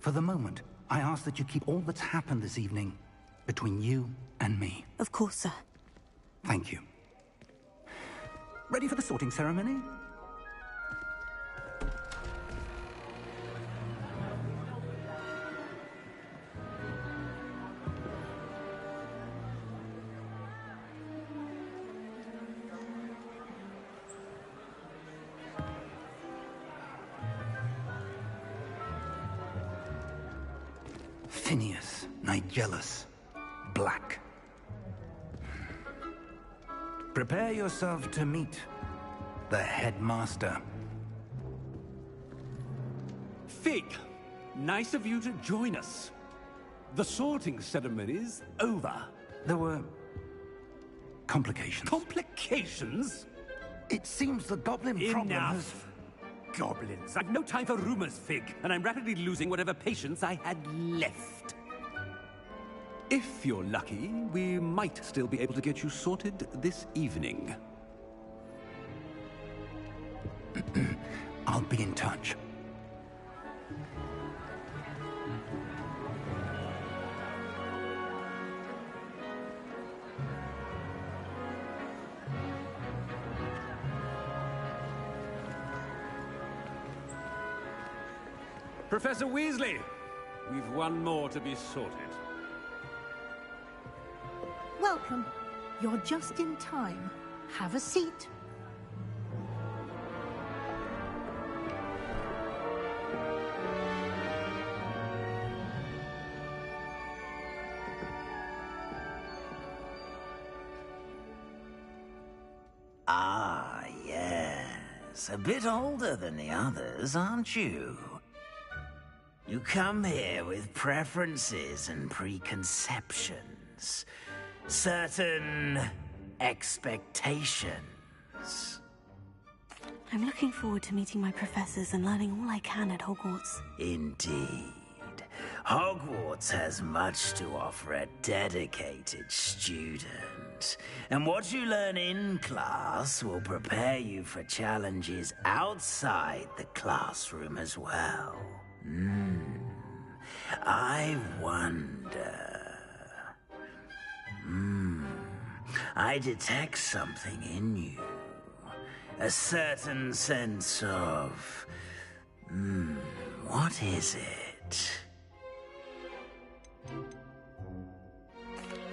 For the moment, I ask that you keep all that's happened this evening between you and me. Of course, sir. Thank you. Ready for the sorting ceremony? Phineas, Nigellus, Black. Prepare yourself to meet the headmaster. Fig, nice of you to join us. The sorting ceremony's over. There were complications. Complications? It seems the goblin problem has... Enough! Goblins. I've no time for rumors, Fig, and I'm rapidly losing whatever patience I had left. If you're lucky, we might still be able to get you sorted this evening. I'll be in touch. Professor Weasley, we've one more to be sorted. Welcome. You're just in time. Have a seat. Ah, yes. A bit older than the others, aren't you? You come here with preferences and preconceptions. Certain expectations. I'm looking forward to meeting my professors and learning all I can at Hogwarts. Indeed. Hogwarts has much to offer a dedicated student. And what you learn in class will prepare you for challenges outside the classroom as well. I wonder... I detect something in you. A certain sense of... what is it?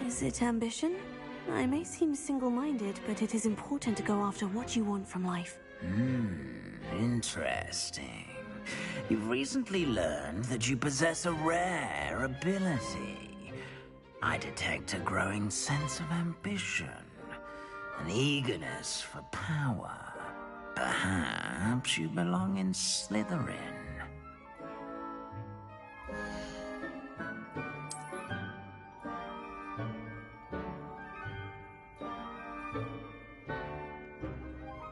Is it ambition? I may seem single-minded, but it is important to go after what you want from life. Interesting. You've recently learned that you possess a rare ability. I detect a growing sense of ambition, an eagerness for power. Perhaps you belong in Slytherin.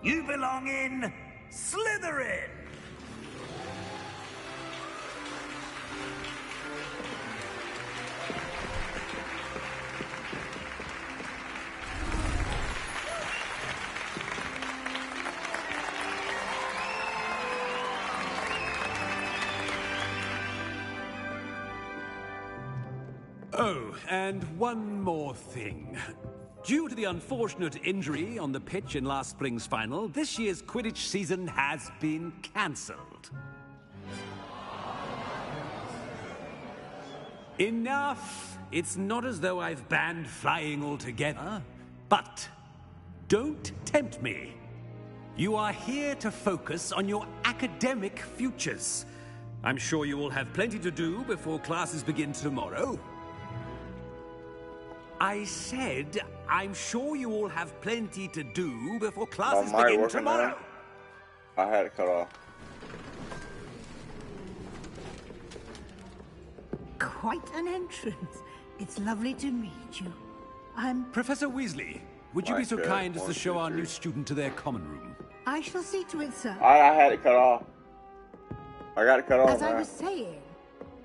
You belong in Slytherin! Oh, and one more thing. Due to the unfortunate injury on the pitch in last spring's final, this year's Quidditch season has been cancelled. Enough! It's not as though I've banned flying altogether, but don't tempt me. You are here to focus on your academic futures. I'm sure you will have plenty to do before classes begin tomorrow. I said, I'm sure you all have plenty to do before classes begin tomorrow. I had it cut off. Quite an entrance. It's lovely to meet you. I'm... Professor Weasley, would you be so kind as to show our new student to their common room? I shall see to it, sir. I had it cut off. I got it cut off. As I was saying,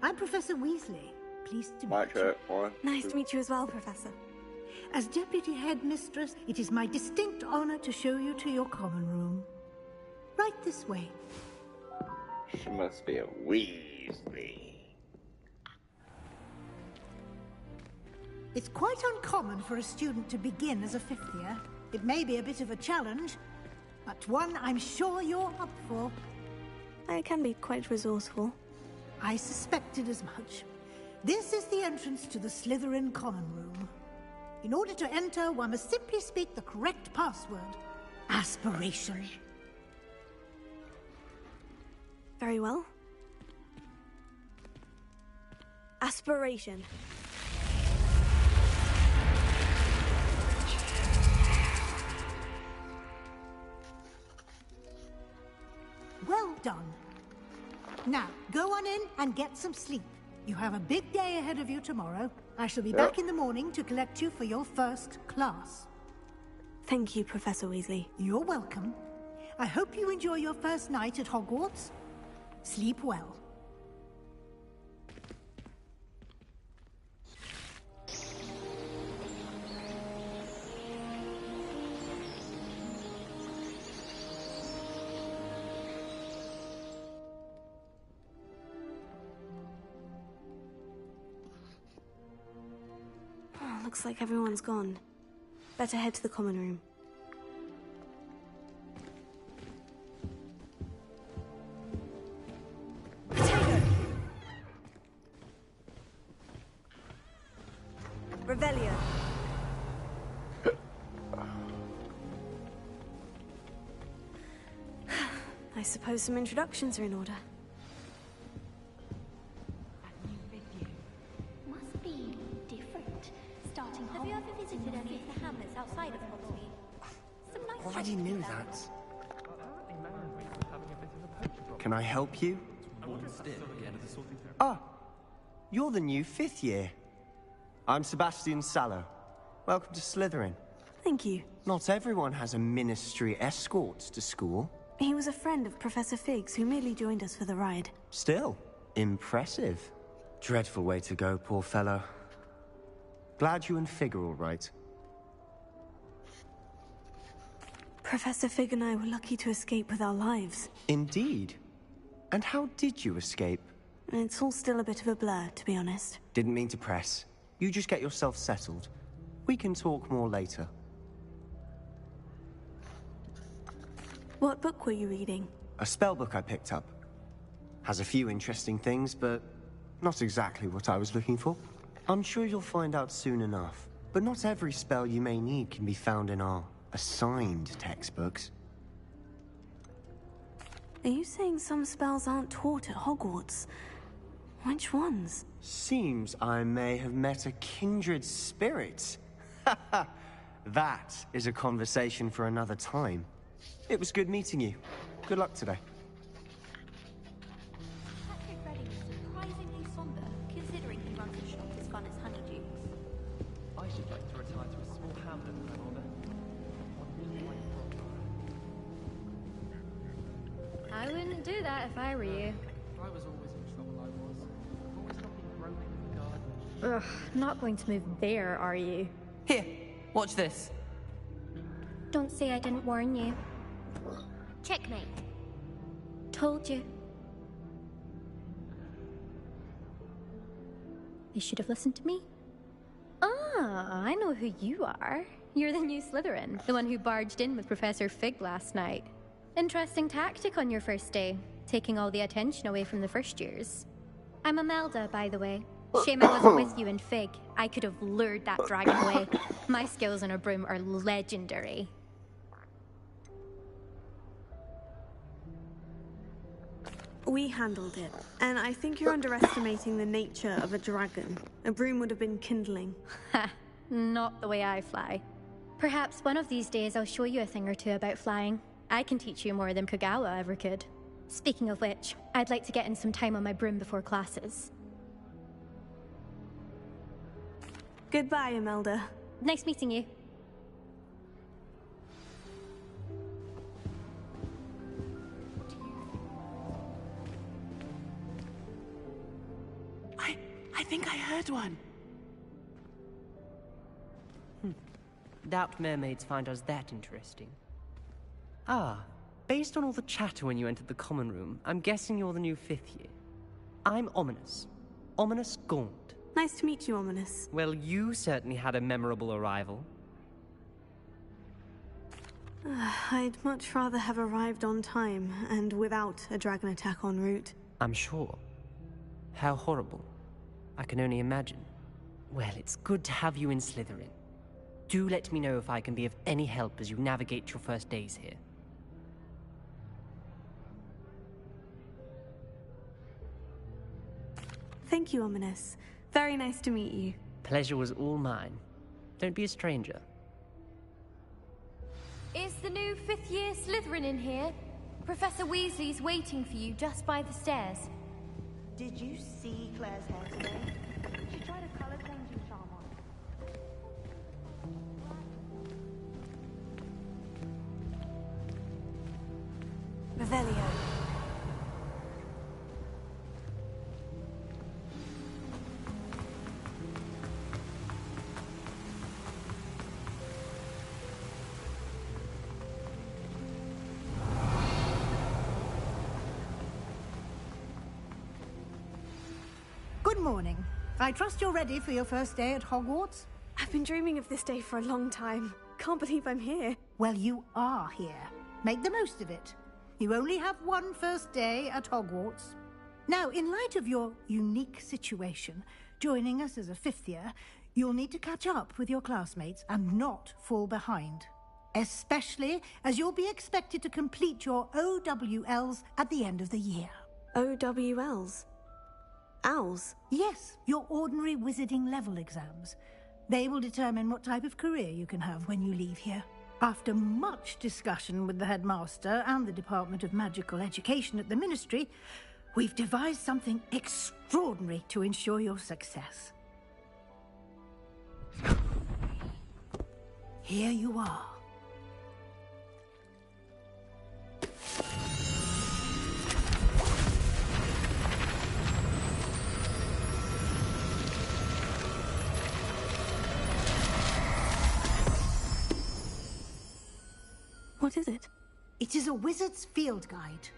I'm Professor Weasley. Pleased to meet you. Nice to meet you as well, Professor. As Deputy Headmistress, it is my distinct honor to show you to your common room. Right this way. She must be a Weasley. It's quite uncommon for a student to begin as a fifth year. It may be a bit of a challenge, but one I'm sure you're up for. I can be quite resourceful. I suspected as much. This is the entrance to the Slytherin common room. In order to enter, one must simply speak the correct password. Aspiration. Very well. Aspiration. Well done. Now, go on in and get some sleep. You have a big day ahead of you tomorrow. I shall be back in the morning to collect you for your first class. Thank you, Professor Weasley. You're welcome. I hope you enjoy your first night at Hogwarts. Sleep well. Looks like everyone's gone. Better head to the common room. Potato! Revelio. I suppose some introductions are in order. Must be different. Starting Have you ever visited any of the hamlets outside of Hogsmeade? Some nice Already knew that. Can I help you? Ah, you're the new fifth year. I'm Sebastian Sallow. Welcome to Slytherin. Thank you. Not everyone has a ministry escort to school. He was a friend of Professor Fig's who merely joined us for the ride. Still, impressive. Dreadful way to go, poor fellow. Glad you and Fig are all right. Professor Fig and I were lucky to escape with our lives. Indeed. And how did you escape? It's all still a bit of a blur, to be honest. Didn't mean to press. You just get yourself settled. We can talk more later. What book were you reading? A spell book I picked up. Has a few interesting things, but not exactly what I was looking for. I'm sure you'll find out soon enough. But not every spell you may need can be found in our assigned textbooks. Are you saying some spells aren't taught at Hogwarts? Which ones? Seems I may have met a kindred spirit. That is a conversation for another time. It was good meeting you. Good luck today. Patrick Redding is surprisingly somber, considering he runs a shop as fun as Honeydukes. I should like to retire to a small hamlet when I'm older. I wouldn't do that if I were you. I was always in trouble, I was. Always not being groaning in the garden. Ugh, not going to move there, are you? Here, watch this. Don't say I didn't warn you. Checkmate. Told you. They should have listened to me. Ah, I know who you are. You're the new Slytherin, the one who barged in with Professor Fig last night. Interesting tactic on your first day, taking all the attention away from the first years. I'm Imelda, by the way. Shame I wasn't with you and Fig. I could have lured that dragon away. My skills on a broom are legendary. We handled it, and I think you're underestimating the nature of a dragon. A broom would have been kindling. Ha, not the way I fly. Perhaps one of these days I'll show you a thing or two about flying. I can teach you more than Kogawa ever could. Speaking of which, I'd like to get in some time on my broom before classes. Goodbye, Imelda. Nice meeting you. I think I heard one. Doubt mermaids find us that interesting. Ah, based on all the chatter when you entered the common room, I'm guessing you're the new fifth year. I'm Ominous. Ominous Gaunt. Nice to meet you, Ominous. Well, you certainly had a memorable arrival. I'd much rather have arrived on time and without a dragon attack en route. I'm sure. How horrible. I can only imagine. Well, it's good to have you in Slytherin. Do let me know if I can be of any help as you navigate your first days here. Thank you, Ominous. Very nice to meet you. Pleasure was all mine. Don't be a stranger. Is the new fifth-year Slytherin in here? Professor Weasley's waiting for you just by the stairs. Did you see Claire's hair today? She tried a color changing charm on. Revelio. Good morning. I trust you're ready for your first day at Hogwarts? I've been dreaming of this day for a long time. Can't believe I'm here. Well, you are here. Make the most of it. You only have one first day at Hogwarts. Now, in light of your unique situation, joining us as a fifth year, you'll need to catch up with your classmates and not fall behind. Especially as you'll be expected to complete your OWLs at the end of the year. OWLs? Owls? Yes, your ordinary wizarding level exams. They will determine what type of career you can have when you leave here. After much discussion with the headmaster and the Department of Magical Education at the Ministry, we've devised something extraordinary to ensure your success. Here you are. What is it? It is a wizard's field guide.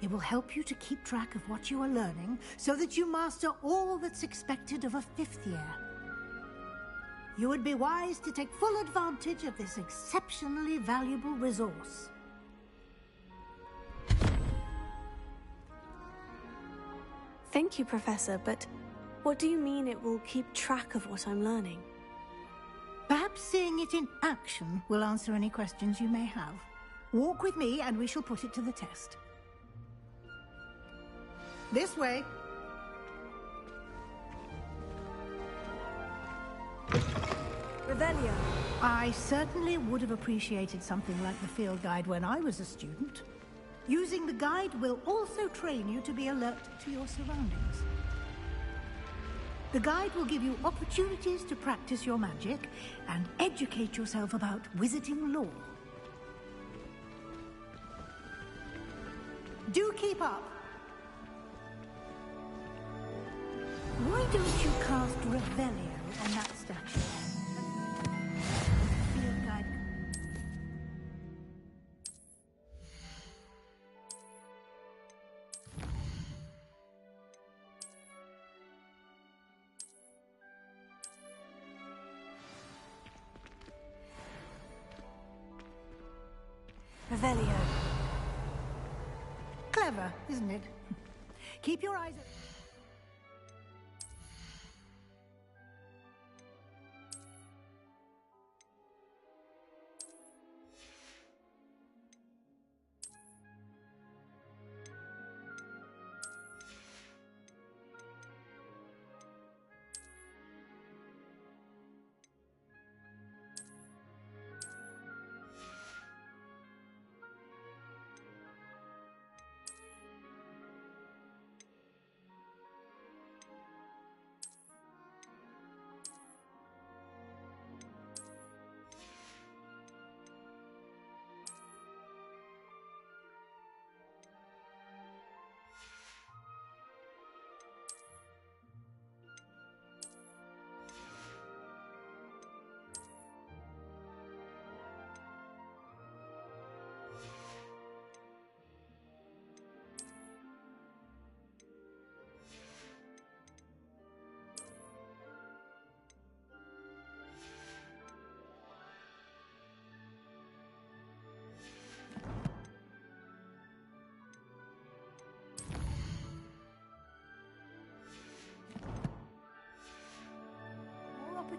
It will help you to keep track of what you are learning so that you master all that's expected of a fifth year. You would be wise to take full advantage of this exceptionally valuable resource. Thank you, Professor, but what do you mean it will keep track of what I'm learning? Perhaps seeing it in action will answer any questions you may have. Walk with me and we shall put it to the test. This way. Revelio. I certainly would have appreciated something like the field guide when I was a student. Using the guide will also train you to be alert to your surroundings. The guide will give you opportunities to practice your magic and educate yourself about wizarding lore. Do keep up! Why don't you cast Revelio on that statue? Field guide. Revelio. Clever, isn't it? Keep your eyes...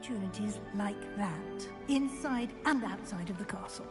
opportunities like that, inside and outside of the castle.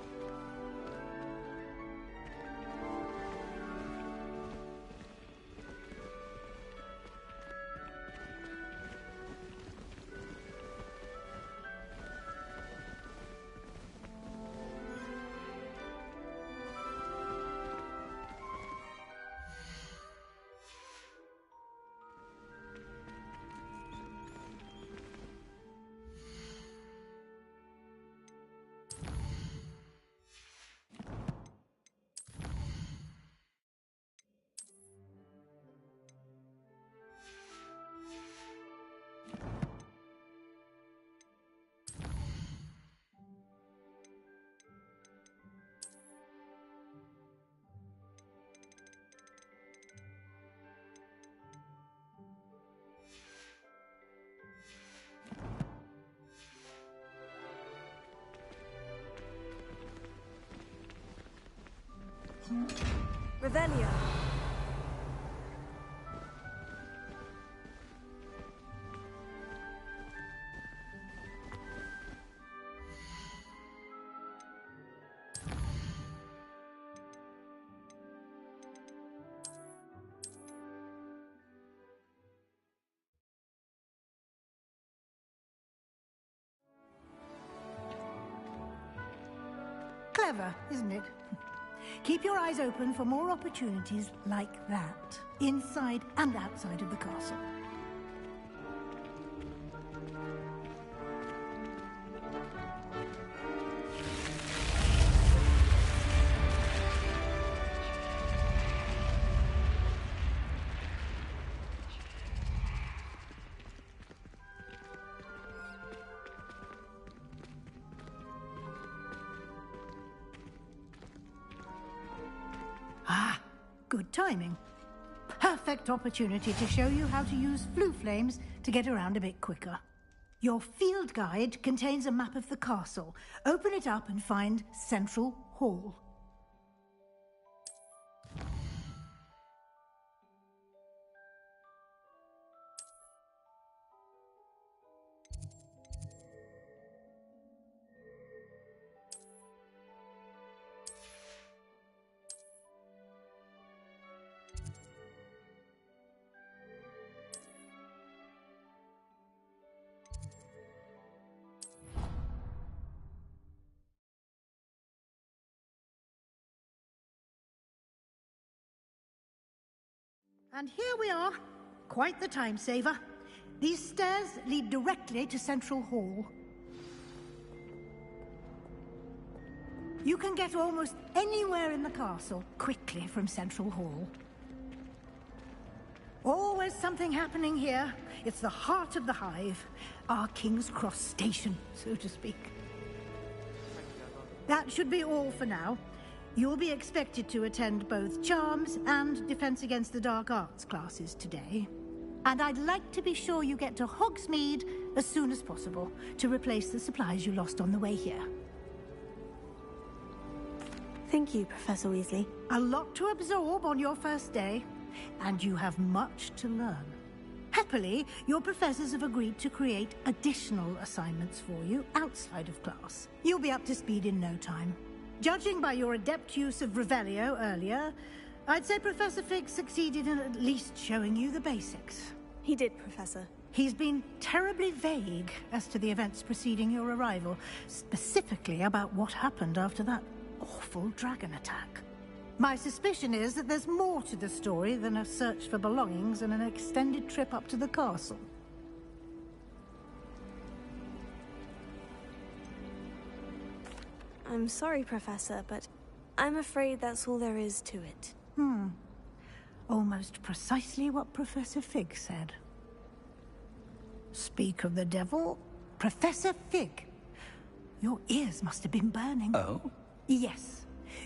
Revelio. Clever, isn't it? Keep your eyes open for more opportunities like that, inside and outside of the castle. Ah, good timing. Perfect opportunity to show you how to use flue flames to get around a bit quicker. Your field guide contains a map of the castle. Open it up and find Central Hall. And here we are. Quite the time saver. These stairs lead directly to Central Hall. You can get almost anywhere in the castle quickly from Central Hall. Always something happening here. It's the heart of the Hive, our King's Cross station, so to speak. That should be all for now. You'll be expected to attend both Charms and Defense Against the Dark Arts classes today. And I'd like to be sure you get to Hogsmeade as soon as possible to replace the supplies you lost on the way here. Thank you, Professor Weasley. A lot to absorb on your first day, and you have much to learn. Happily, your professors have agreed to create additional assignments for you outside of class. You'll be up to speed in no time. Judging by your adept use of Revelio earlier, I'd say Professor Fig succeeded in at least showing you the basics. He did, Professor. He's been terribly vague as to the events preceding your arrival, specifically about what happened after that awful dragon attack. My suspicion is that there's more to the story than a search for belongings and an extended trip up to the castle. I'm sorry, Professor, but I'm afraid that's all there is to it. Almost precisely what Professor Fig said. Speak of the devil, Professor Fig. Your ears must have been burning. Oh? Yes.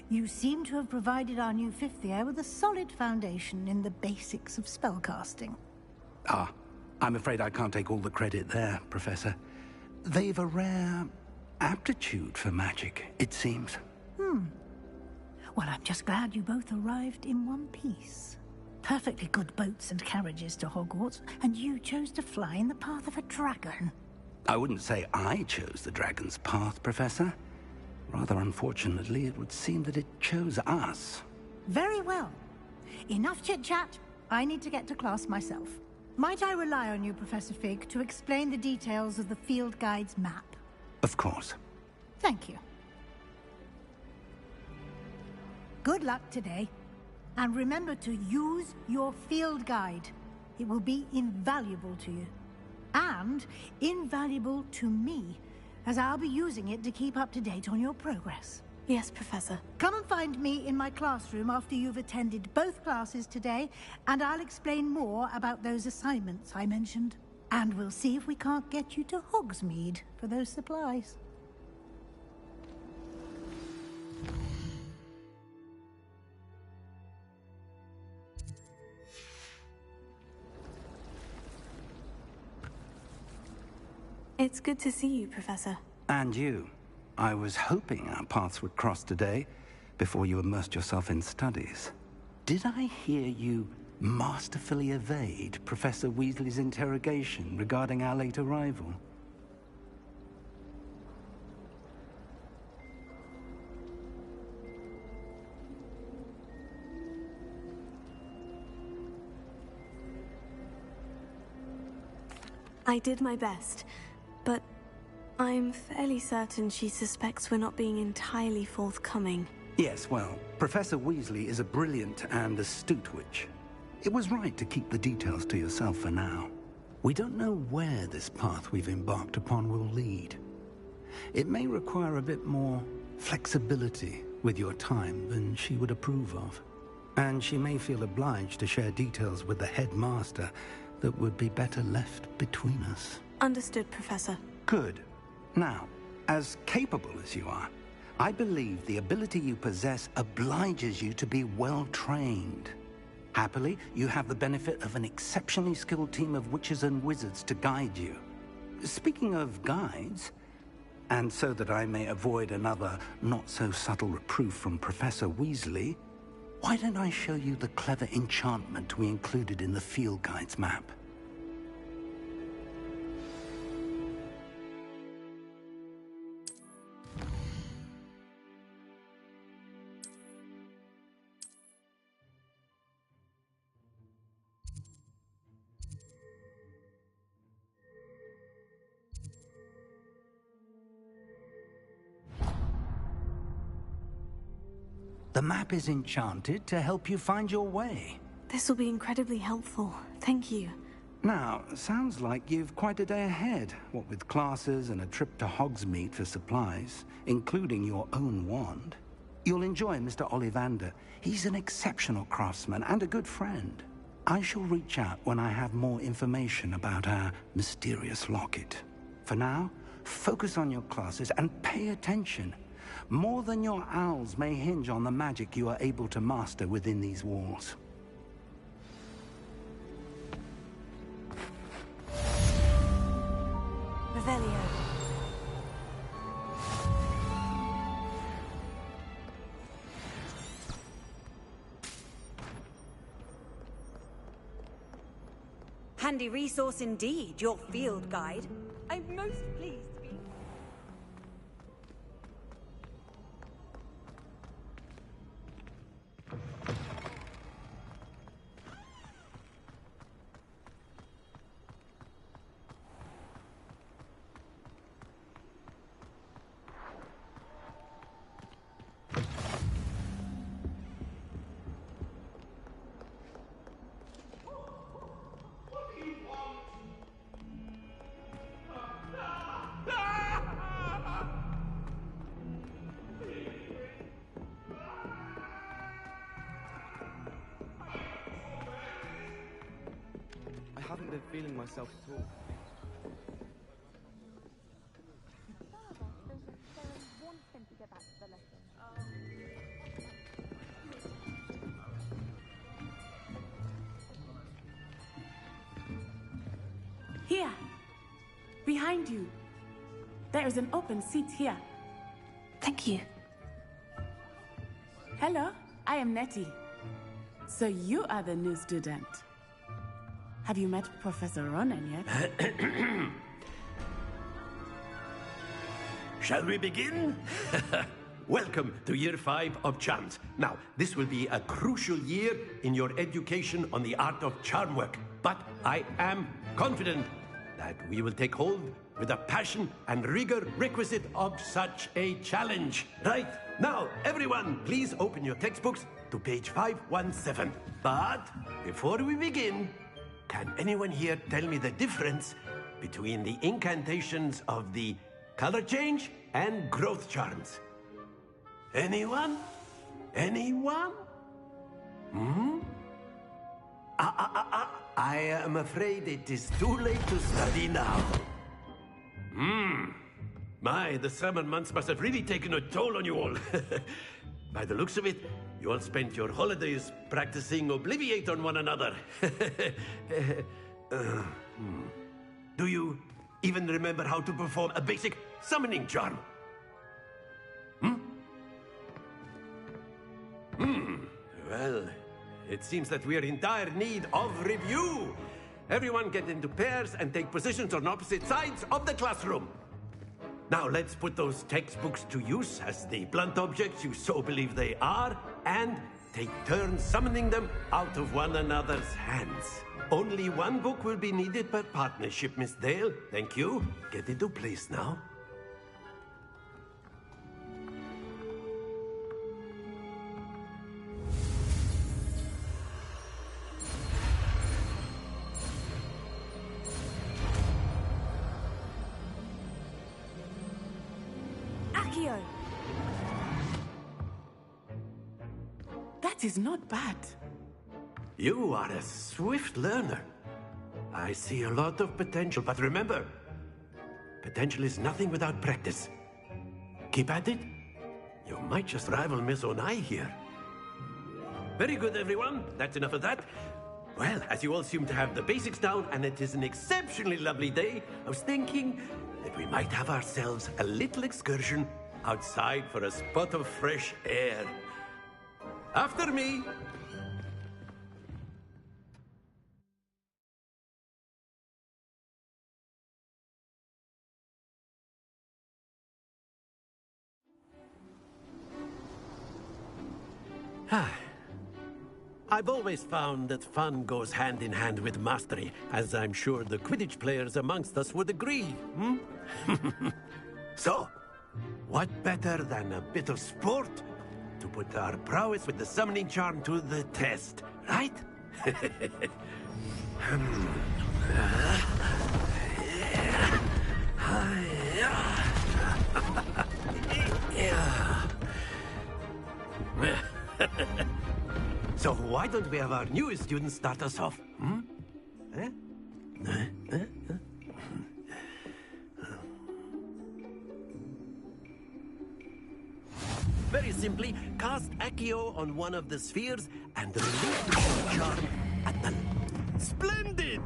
You seem to have provided our new fifth year with a solid foundation in the basics of spellcasting. Ah, I'm afraid I can't take all the credit there, Professor. They've a rare aptitude for magic, it seems. Well, I'm just glad you both arrived in one piece. Perfectly good boats and carriages to Hogwarts, and you chose to fly in the path of a dragon. I wouldn't say I chose the dragon's path, Professor. Rather unfortunately, it would seem that it chose us. Very well. Enough chit-chat. I need to get to class myself. Might I rely on you, Professor Fig, to explain the details of the field guide's map? Of course. Thank you. Good luck today. And remember to use your field guide. It will be invaluable to you. And invaluable to me, as I'll be using it to keep up to date on your progress. Yes, Professor. Come and find me in my classroom after you've attended both classes today, and I'll explain more about those assignments I mentioned. And we'll see if we can't get you to Hogsmeade for those supplies. It's good to see you, Professor. And you. I was hoping our paths would cross today, before you immersed yourself in studies. Did I hear you masterfully evade Professor Weasley's interrogation regarding our late arrival? I did my best, but I'm fairly certain she suspects we're not being entirely forthcoming. Yes, well, Professor Weasley is a brilliant and astute witch. It was right to keep the details to yourself for now. We don't know where this path we've embarked upon will lead. It may require a bit more flexibility with your time than she would approve of. And she may feel obliged to share details with the headmaster that would be better left between us. Understood, Professor. Good. Now, as capable as you are, I believe the ability you possess obliges you to be well-trained. Happily, you have the benefit of an exceptionally skilled team of witches and wizards to guide you. Speaking of guides, and so that I may avoid another not-so-subtle reproof from Professor Weasley, why don't I show you the clever enchantment we included in the field guide's map? The map is enchanted to help you find your way. This will be incredibly helpful. Thank you. Now, sounds like you've quite a day ahead, what with classes and a trip to Hogsmeade for supplies, including your own wand. You'll enjoy Mr. Ollivander. He's an exceptional craftsman and a good friend. I shall reach out when I have more information about our mysterious locket. For now, focus on your classes and pay attention. More than your owls may hinge on the magic you are able to master within these walls. Revelio. Handy resource indeed, your field guide. I'm most pleased to be... I haven't been feeling myself at all. Here, behind you. There is an open seat here. Thank you. Hello, I am Nettie. So you are the new student. Have you met Professor Ronan yet? Shall we begin? Welcome to Year 5 of Charms. Now, this will be a crucial year in your education on the art of charm work. But I am confident that we will take hold with the passion and rigor requisite of such a challenge. Right, now, everyone, please open your textbooks to page 517. But before we begin, can anyone here tell me the difference between the incantations of the color change and growth charms? Anyone? Anyone? I am afraid it is too late to study now. My, the summer months must have really taken a toll on you all. By the looks of it, you all spent your holidays practicing Obliviate on one another. Do you even remember how to perform a basic summoning charm? Well, it seems that we are in dire need of review. Everyone get into pairs and take positions on opposite sides of the classroom. Now let's put those textbooks to use as the blunt objects you so believe they are, and take turns summoning them out of one another's hands. Only one book will be needed per partnership, Miss Dale. Thank you. Get into place now. Accio! That is not bad. You are a swift learner. I see a lot of potential, but remember, potential is nothing without practice. Keep at it. You might just rival Miss Onai here. Very good, everyone. That's enough of that. Well, as you all seem to have the basics down, and it is an exceptionally lovely day, I was thinking that we might have ourselves a little excursion outside for a spot of fresh air. After me. I've always found that fun goes hand in hand with mastery, as I'm sure the Quidditch players amongst us would agree. So, what better than a bit of sport to put our prowess with the summoning charm to the test, right? So why don't we have our newest student start us off? Very simply, cast Accio on one of the spheres and relinquish your charm at the... Splendid!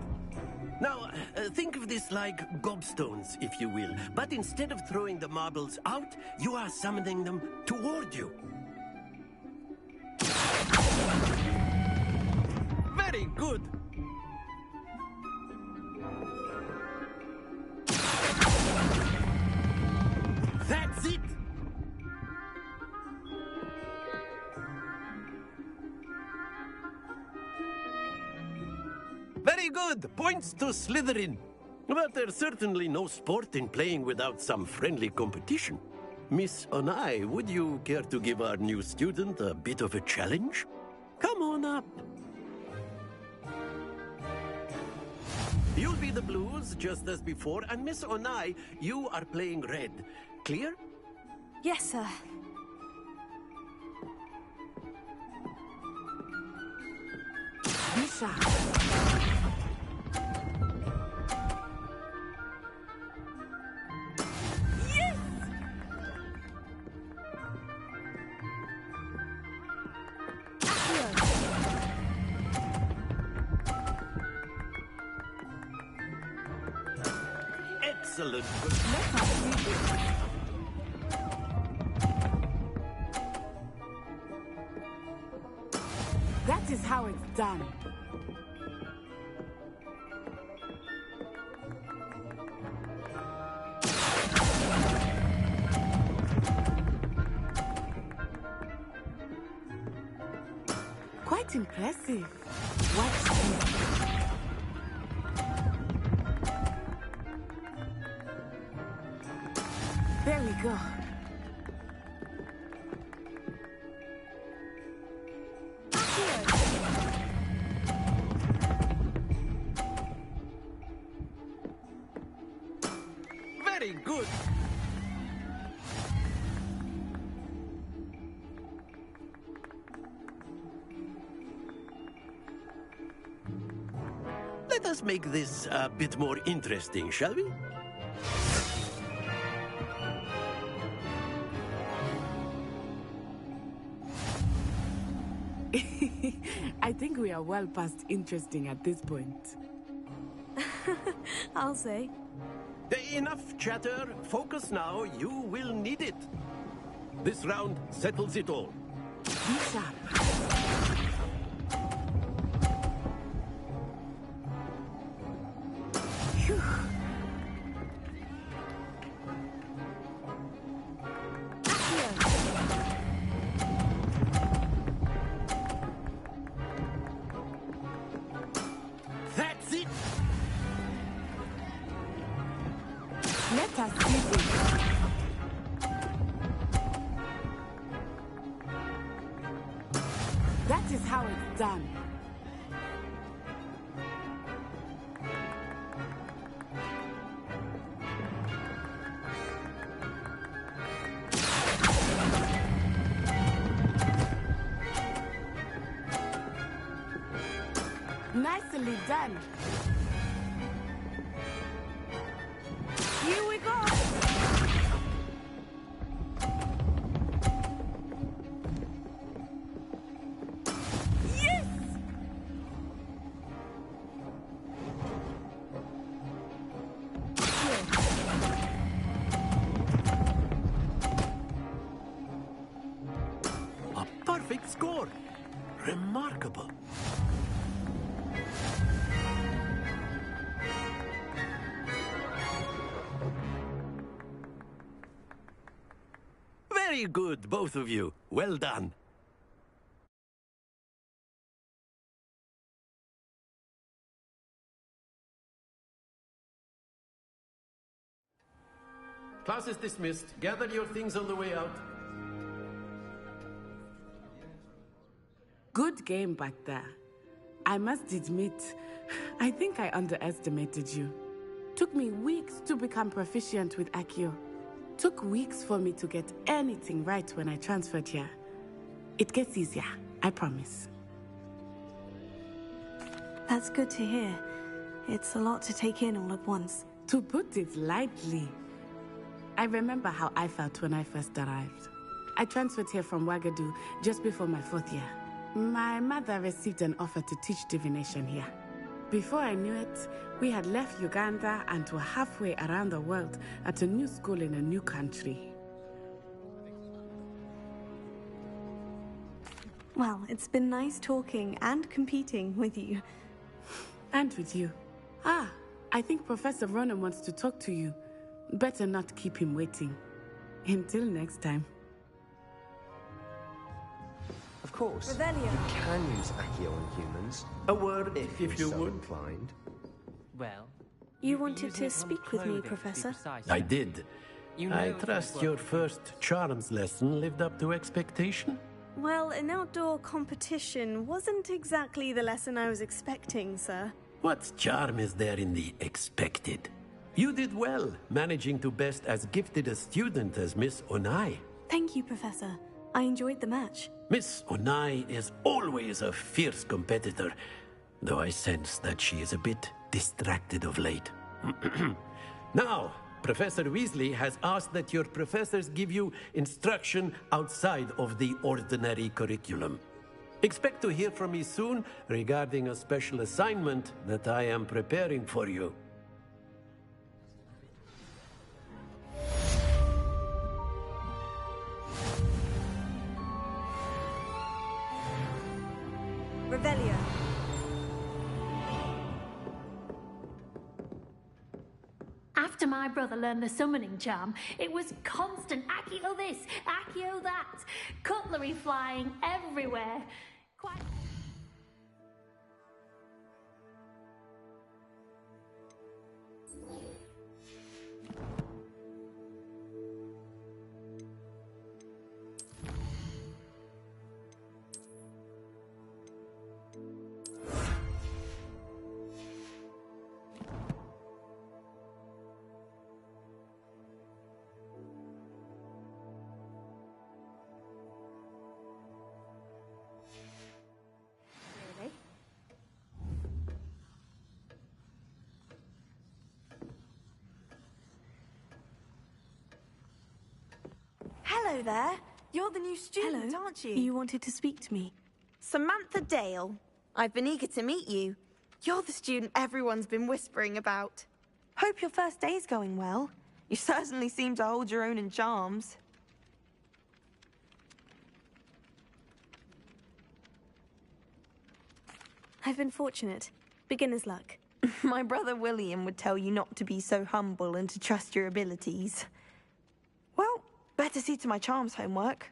Now, think of this like gobstones, if you will. But instead of throwing the marbles out, you are summoning them toward you. Very good. That's it. Very good. Points to Slytherin. But there's certainly no sport in playing without some friendly competition. Miss Onai, would you care to give our new student a bit of a challenge? Come on up. You'll be the blues, just as before, and Miss Onai, you are playing red. Clear? Yes, sir. Misha. Yes! Excellent. That is how it's done. Impressive. Watch this. There we go. Very good. Let us make this a bit more interesting, shall we? I think we are well past interesting at this point. I'll say. Enough chatter. Focus now. You will need it. This round settles it all. Be sharp. Phew. That's it. Let us see this. That is how it's done. Nicely done. Here we go. Yes! A perfect score. Remarkable. Very good, both of you. Well done. Class is dismissed. Gather your things on the way out. Good game back there. I must admit, I think I underestimated you. Took me weeks to become proficient with Accio. Took weeks for me to get anything right when I transferred here. It gets easier, I promise. That's good to hear. It's a lot to take in all at once. To put it lightly, I remember how I felt when I first arrived. I transferred here from Wagadu just before my 4th year. My mother received an offer to teach divination here. Before I knew it, we had left Uganda and were halfway around the world at a new school in a new country. Well, it's been nice talking and competing with you. And with you. Ah, I think Professor Ronan wants to talk to you. Better not keep him waiting. Until next time. Of course. Revelio. You can use Accio on humans. A word, if you so would. inclined. Well, You wanted to speak with me, Professor? I did. You know I it trust was your well- first charms lesson lived up to expectation. Well, an outdoor competition wasn't exactly the lesson I was expecting, sir. What charm is there in the expected? You did well, managing to best as gifted a student as Miss Onai. Thank you, Professor. I enjoyed the match. Miss Onai is always a fierce competitor, though I sense that she is a bit distracted of late. Now, Professor Weasley has asked that your professors give you instruction outside of the ordinary curriculum. Expect to hear from me soon regarding a special assignment that I am preparing for you. Revelio. After my brother learned the summoning charm, it was constant Accio this, Accio that, cutlery flying everywhere. Quite... Hello there. You're the new student, aren't you? You wanted to speak to me. Samantha Dale. I've been eager to meet you. You're the student everyone's been whispering about. Hope your first day's going well. You certainly seem to hold your own in charms. I've been fortunate. Beginner's luck. My brother William would tell you not to be so humble and to trust your abilities. Well, better see to my charms homework.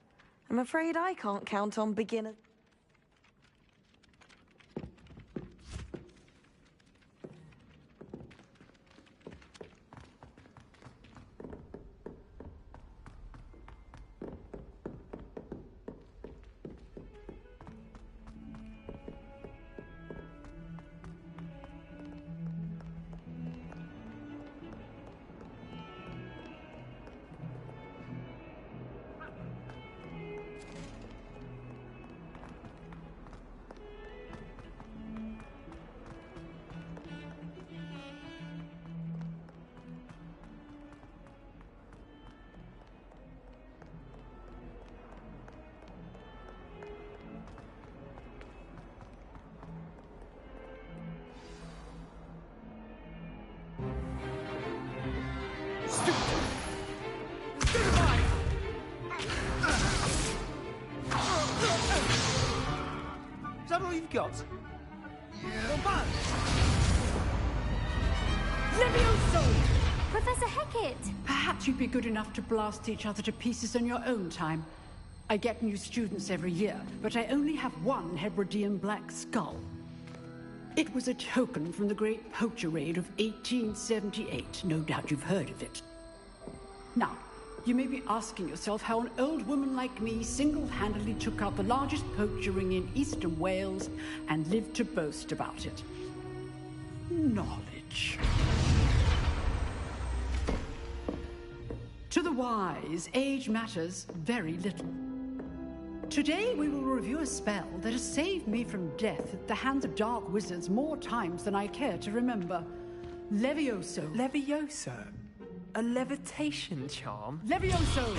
I'm afraid I can't count on beginner... Is that all you've got? Levioso! Professor Hecat! Perhaps you'd be good enough to blast each other to pieces in your own time. I get new students every year, but I only have one Hebridean black skull. It was a token from the Great Poacher Raid of 1878. No doubt you've heard of it. Now, you may be asking yourself how an old woman like me single-handedly took out the largest poacher ring in eastern Wales and lived to boast about it. Knowledge. To the wise, age matters very little. Today we will review a spell that has saved me from death at the hands of dark wizards more times than I care to remember. Levioso. Levioso? A levitation charm? Levioso!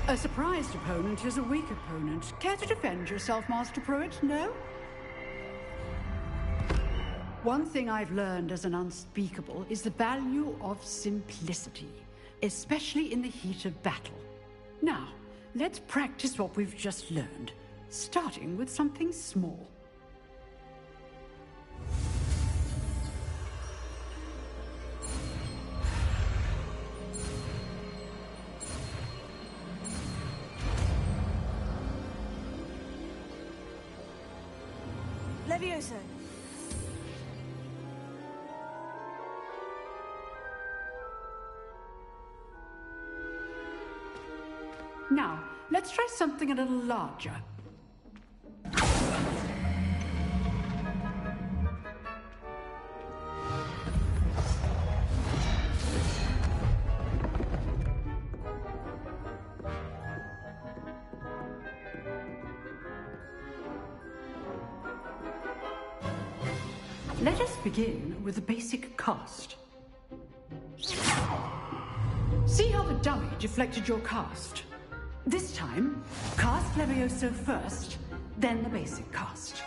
A surprised opponent is a weak opponent. Care to defend yourself, Master Pruitt? No? One thing I've learned as an unspeakable is the value of simplicity, especially in the heat of battle. Now, let's practice what we've just learned, starting with something small. Levioso. Now, let's try something a little larger. Let us begin with the basic cast. See how the dummy deflected your cast? This time, cast Levioso first, then the basic cast.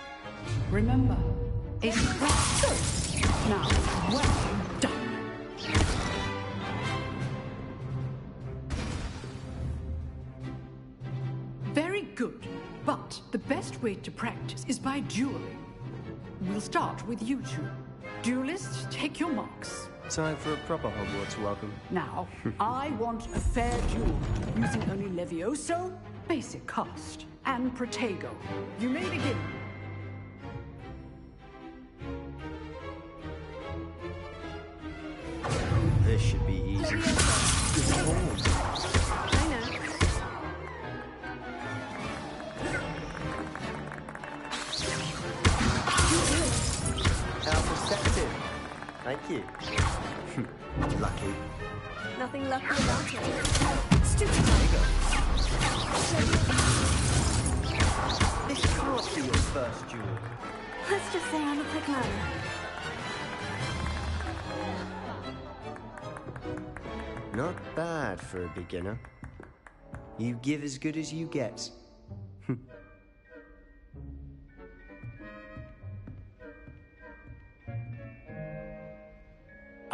Remember, a surprise. Now, well done. Very good, but the best way to practice is by dueling. We'll start with you two. Duelists, take your marks. Time for a proper Hogwarts welcome. Now, I want a fair duel, using only Levioso, basic cast, and Protego. You may begin. This should be easy. I know. How perceptive. Thank you. Lucky. Nothing lucky about it. Stupid tiger. This can't be your first duel. Let's just say I'm a quick learner. Not bad for a beginner. You give as good as you get.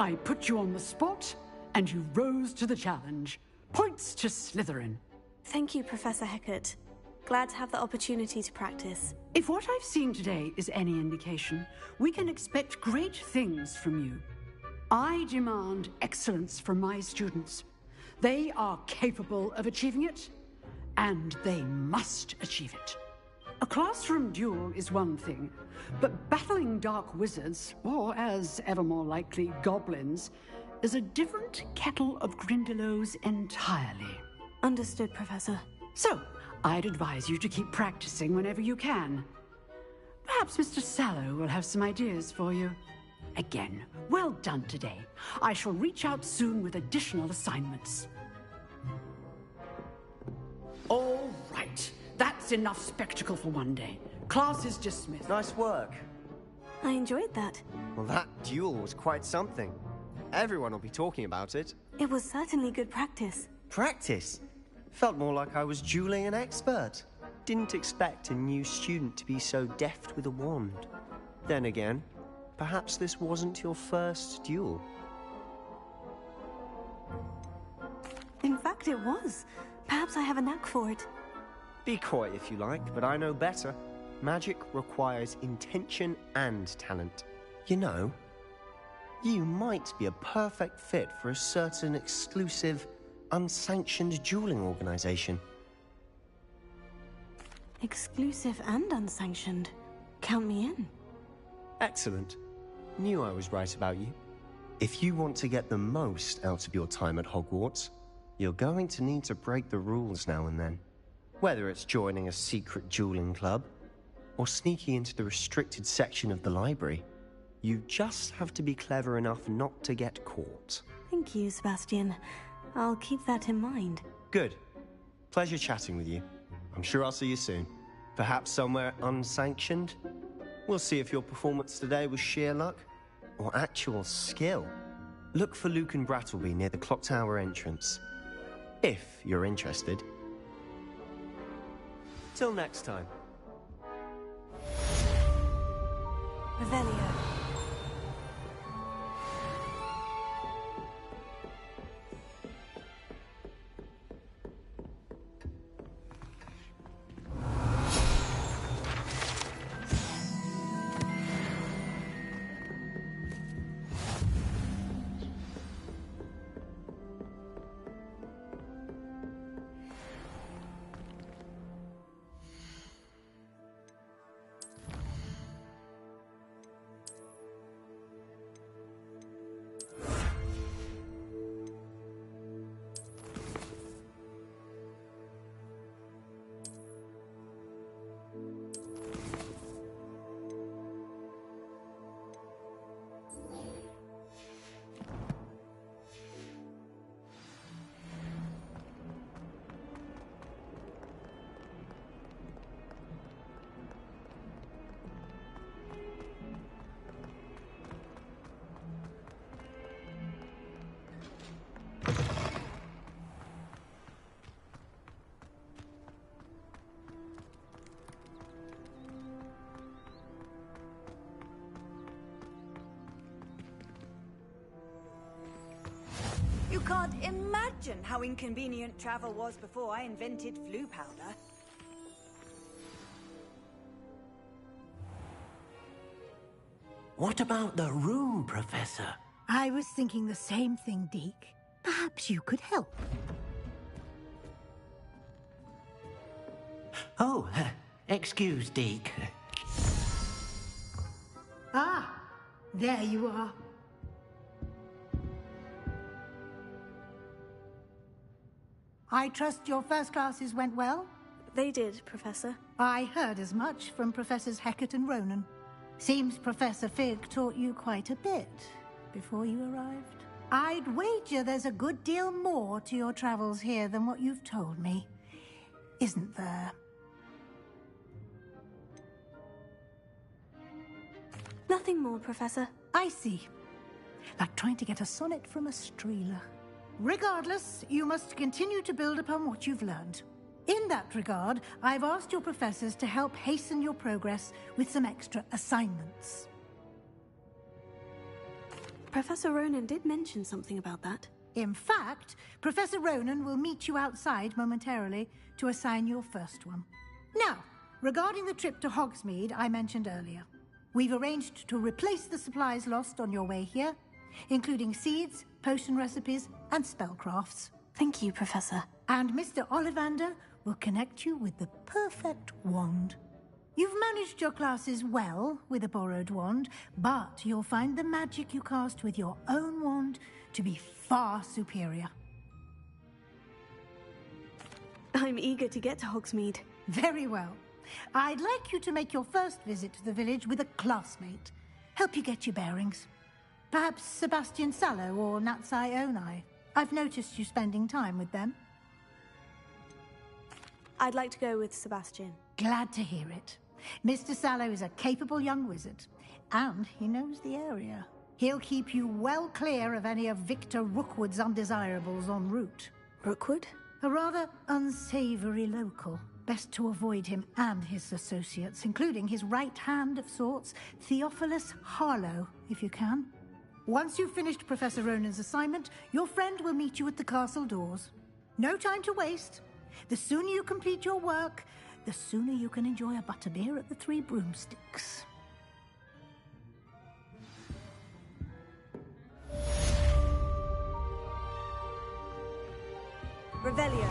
I put you on the spot, and you rose to the challenge. Points to Slytherin. Thank you, Professor Hecat. Glad to have the opportunity to practice. If what I've seen today is any indication, we can expect great things from you. I demand excellence from my students. They are capable of achieving it, and they must achieve it. A classroom duel is one thing, but battling dark wizards, or as ever more likely, goblins, is a different kettle of Grindylows entirely. Understood, Professor. So, I'd advise you to keep practicing whenever you can. Perhaps Mr. Sallow will have some ideas for you. Again, well done today. I shall reach out soon with additional assignments. All right. That's enough spectacle for one day. Class is dismissed. Nice work. I enjoyed that. Well, that duel was quite something. Everyone will be talking about it. It was certainly good practice. Practice? Felt more like I was dueling an expert. Didn't expect a new student to be so deft with a wand. Then again, perhaps this wasn't your first duel. In fact, it was. Perhaps I have a knack for it. Be coy if you like, but I know better. Magic requires intention and talent. You know, you might be a perfect fit for a certain exclusive, unsanctioned dueling organization. Exclusive and unsanctioned. Count me in. Excellent. Knew I was right about you. If you want to get the most out of your time at Hogwarts, you're going to need to break the rules now and then. Whether it's joining a secret dueling club, or sneaking into the restricted section of the library, you just have to be clever enough not to get caught. Thank you, Sebastian. I'll keep that in mind. Good. Pleasure chatting with you. I'm sure I'll see you soon. Perhaps somewhere unsanctioned? We'll see if your performance today was sheer luck, or actual skill. Look for Luke and Brattleby near the Clock Tower entrance. If you're interested. Till next time. Revelio. You can't imagine how inconvenient travel was before I invented flu powder. What about the room, Professor? I was thinking the same thing, Deke. Perhaps you could help. Oh, excuse, Deke. Ah, there you are. I trust your first classes went well? They did, Professor. I heard as much from Professors Hecat and Ronan. Seems Professor Fig taught you quite a bit before you arrived. I'd wager there's a good deal more to your travels here than what you've told me. Isn't there? Nothing more, Professor. I see. Like trying to get a sonnet from a streeler. Regardless, you must continue to build upon what you've learned. In that regard, I've asked your professors to help hasten your progress with some extra assignments. Professor Ronan did mention something about that. In fact, Professor Ronan will meet you outside momentarily to assign your first one. Now, regarding the trip to Hogsmeade I mentioned earlier, we've arranged to replace the supplies lost on your way here, including seeds, potion recipes, and spellcrafts. Thank you, Professor. And Mr. Ollivander will connect you with the perfect wand. You've managed your classes well with a borrowed wand, but you'll find the magic you cast with your own wand to be far superior. I'm eager to get to Hogsmeade. Very well. I'd like you to make your first visit to the village with a classmate. Help you get your bearings. Perhaps Sebastian Sallow or Natsai Onai. I've noticed you spending time with them. I'd like to go with Sebastian. Glad to hear it. Mr. Sallow is a capable young wizard, and he knows the area. He'll keep you well clear of any of Victor Rookwood's undesirables en route. Rookwood? A rather unsavory local. Best to avoid him and his associates, including his right hand of sorts, Theophilus Harlow, if you can. Once you've finished Professor Ronan's assignment, your friend will meet you at the castle doors. No time to waste. The sooner you complete your work, the sooner you can enjoy a butterbeer at the Three Broomsticks. Revelio.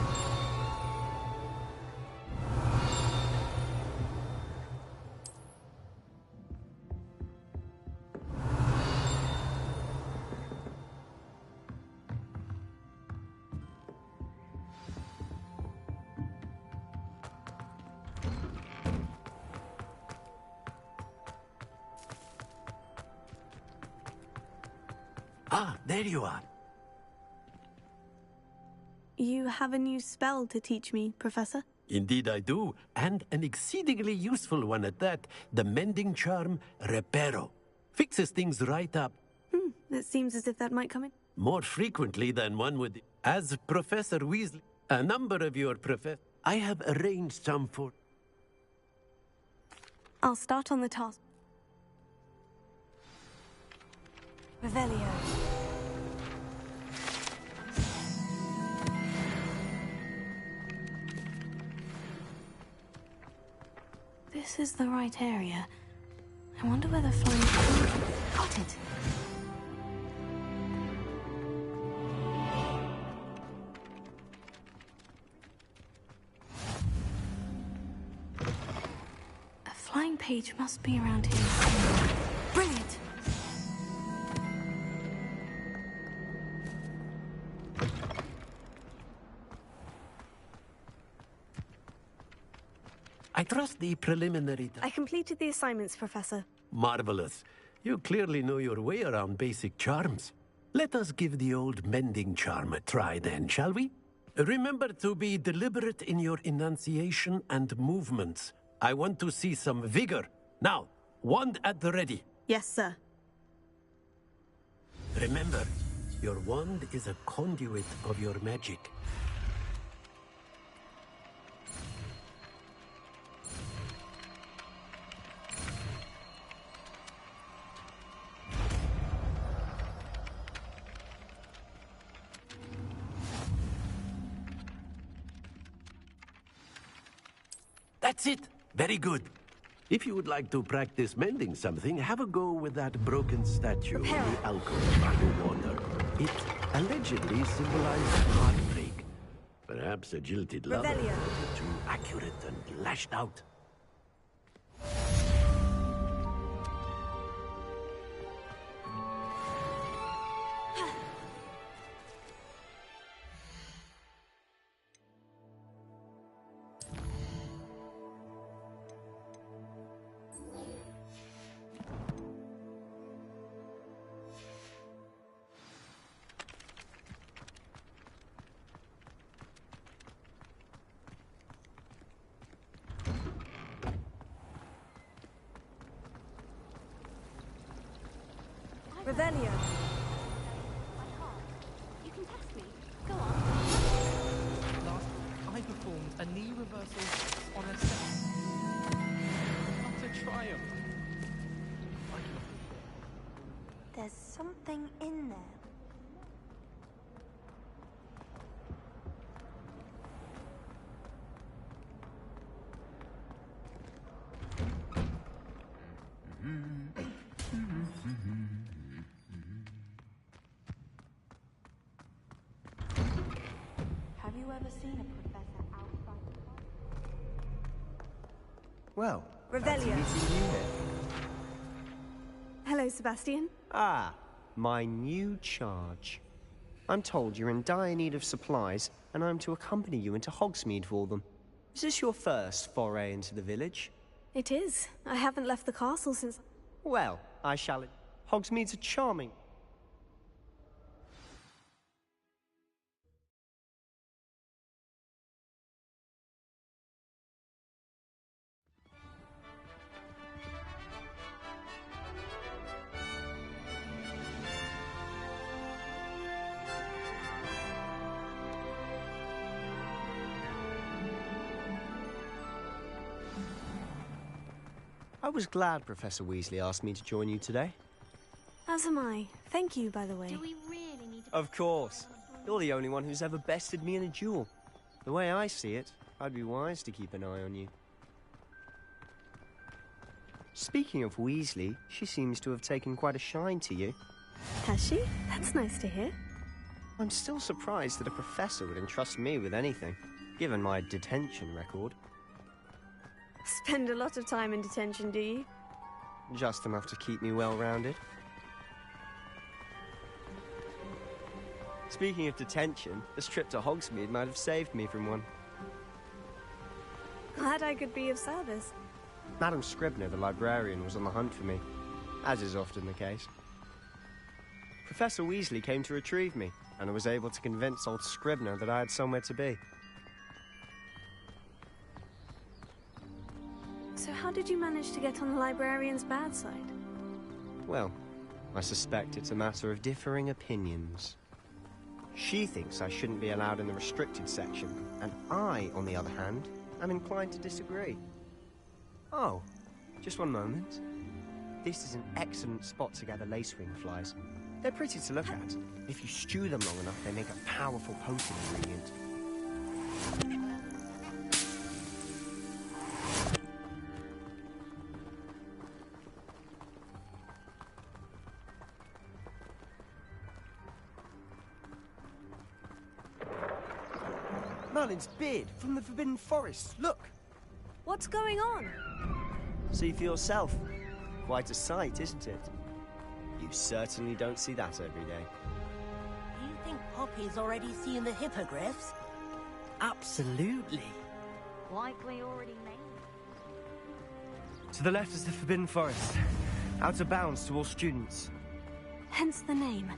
Ah, there you are. You have a new spell to teach me, Professor? Indeed I do, and an exceedingly useful one at that. The mending charm, Reparo. Fixes things right up. It seems as if that might come in. More frequently than one would. As Professor Weasley, a number of your I have arranged some for... I'll start on the task. Revelio. This is the right area. I wonder where the flying... Got it! A flying page must be around here. Brilliant! I trust the preliminary... I completed the assignments, Professor. Marvelous. You clearly know your way around basic charms. Let us give the old mending charm a try then, shall we? Remember to be deliberate in your enunciation and movements. I want to see some vigor. Now, wand at the ready. Yes, sir. Remember, your wand is a conduit of your magic. That's it. Very good. If you would like to practice mending something, have a go with that broken statue in the alcove by the water. It allegedly symbolized heartbreak. Perhaps a jilted lover was too accurate and lashed out. Revelio. You can test me. reversals on a set. Not a triumph. There's something in there. Have you ever seen a professor outside the class? Well, Revelio. fancy meeting you here. Hello, Sebastian. Ah, my new charge. I'm told you're in dire need of supplies, and I'm to accompany you into Hogsmeade for them. Is this your first foray into the village? It is. I haven't left the castle since... Well, I shall... Hogsmeade's a charming... I was glad Professor Weasley asked me to join you today. As am I. Thank you, by the way. Do we really need to... Of course. You're the only one who's ever bested me in a duel. The way I see it, I'd be wise to keep an eye on you. Speaking of Weasley, she seems to have taken quite a shine to you. Has she? That's nice to hear. I'm still surprised that a professor would entrust me with anything, given my detention record. Spend a lot of time in detention, do you? Just enough to keep me well-rounded. Speaking of detention, this trip to Hogsmeade might have saved me from one. Glad I could be of service. Madam Scribner, the librarian, was on the hunt for me, as is often the case. Professor Weasley came to retrieve me, and I was able to convince old Scribner that I had somewhere to be. So how did you manage to get on the librarian's bad side? Well, I suspect it's a matter of differing opinions. She thinks I shouldn't be allowed in the restricted section, and I, on the other hand, am inclined to disagree. Oh, just one moment. This is an excellent spot to gather lacewing flies. They're pretty to look at. If you stew them long enough, they make a powerful potion ingredient. Merlin's beard from the Forbidden Forest. Look! What's going on? See for yourself. Quite a sight, isn't it? You certainly don't see that every day. Do you think Poppy's already seen the hippogriffs? Absolutely. Like we already named. To the left is the Forbidden Forest. Out of bounds to all students. Hence the name.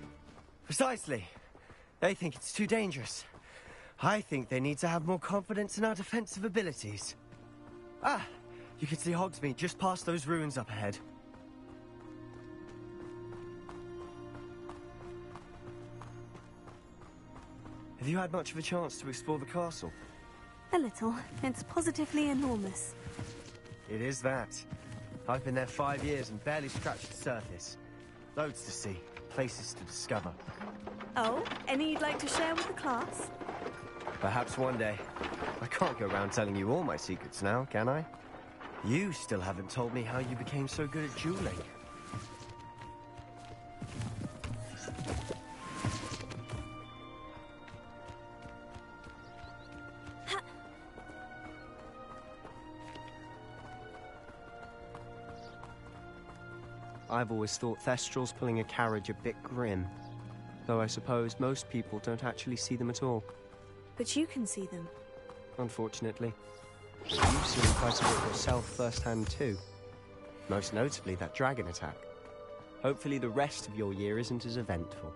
Precisely. They think it's too dangerous. I think they need to have more confidence in our defensive abilities. Ah, you can see Hogsmeade just past those ruins up ahead. Have you had much of a chance to explore the castle? A little. It's positively enormous. It is that. I've been there 5 years and barely scratched the surface. Loads to see, places to discover. Oh, any you'd like to share with the class? Perhaps one day. I can't go around telling you all my secrets now, can I? You still haven't told me how you became so good at dueling. I've always thought Thestrals pulling a carriage a bit grim. Though I suppose most people don't actually see them at all. But you can see them. Unfortunately. You've seen quite a bit yourself firsthand too. Most notably that dragon attack. Hopefully the rest of your year isn't as eventful.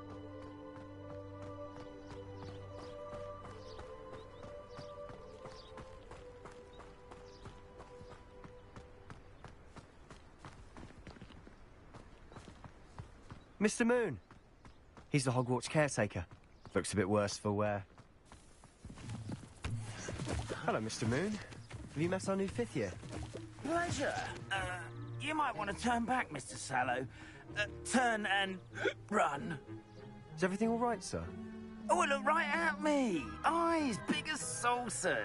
Mr. Moon! He's the Hogwarts caretaker. Looks a bit worse for wear. Hello, Mr. Moon. Have you met our new fifth year? Pleasure. You might want to turn back, Mr. Sallow. Turn and run. Is everything all right, sir? Oh, look right at me. Eyes big as saucers.